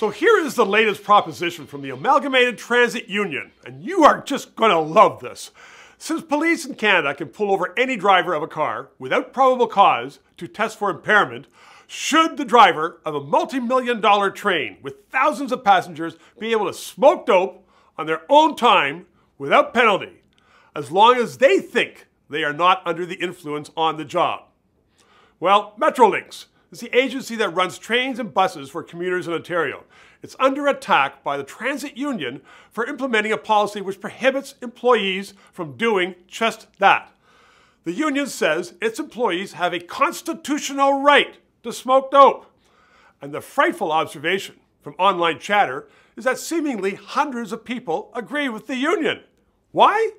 So here is the latest proposition from the Amalgamated Transit Union, and you are just going to love this. Since police in Canada can pull over any driver of a car without probable cause to test for impairment, should the driver of a multi-million-dollar train with thousands of passengers be able to smoke dope on their own time without penalty, as long as they think they are not under the influence on the job? Well, Metrolinx is the agency that runs trains and buses for commuters in Ontario. It's under attack by the Transit Union for implementing a policy which prohibits employees from doing just that. The union says its employees have a constitutional right to smoke dope. And the frightful observation from online chatter is that seemingly hundreds of people agree with the union. Why?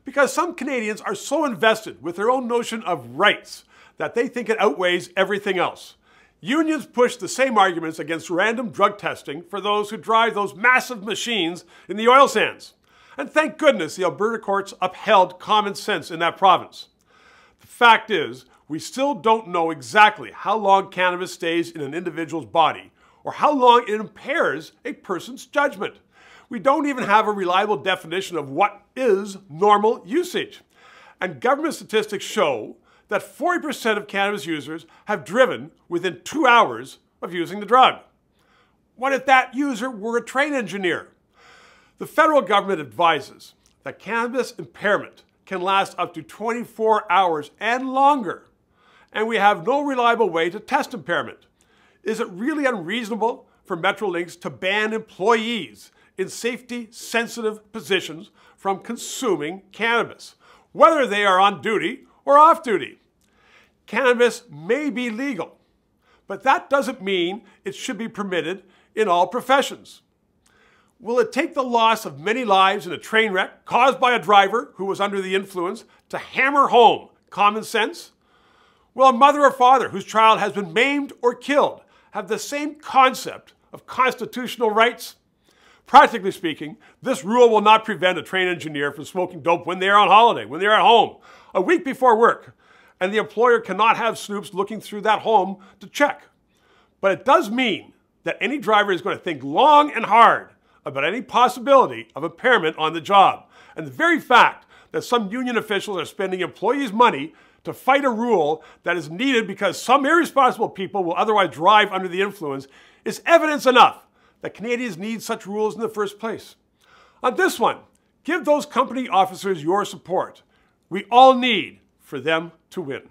Because some Canadians are so invested with their own notion of rights that they think it outweighs everything else. Unions push the same arguments against random drug testing for those who drive those massive machines in the oil sands. And thank goodness the Alberta courts upheld common sense in that province. The fact is, we still don't know exactly how long cannabis stays in an individual's body or how long it impairs a person's judgment. We don't even have a reliable definition of what is normal usage. And government statistics show that 40% of cannabis users have driven within 2 hours of using the drug. What if that user were a train engineer? The federal government advises that cannabis impairment can last up to 24 hours and longer, and we have no reliable way to test impairment. Is it really unreasonable for Metrolinx to ban employees in safety-sensitive positions from consuming cannabis, whether they are on duty or off duty? Cannabis may be legal, but that doesn't mean it should be permitted in all professions. Will it take the loss of many lives in a train wreck caused by a driver who was under the influence to hammer home common sense? Will a mother or father whose child has been maimed or killed have the same concept of constitutional rights? Practically speaking, this rule will not prevent a train engineer from smoking dope when they are on holiday, when they are at home, a week before work, and the employer cannot have snoops looking through that home to check. But it does mean that any driver is going to think long and hard about any possibility of impairment on the job. And the very fact that some union officials are spending employees' money to fight a rule that is needed because some irresponsible people will otherwise drive under the influence is evidence enough that Canadians need such rules in the first place. On this one, give those company officers your support. We all need for them to win.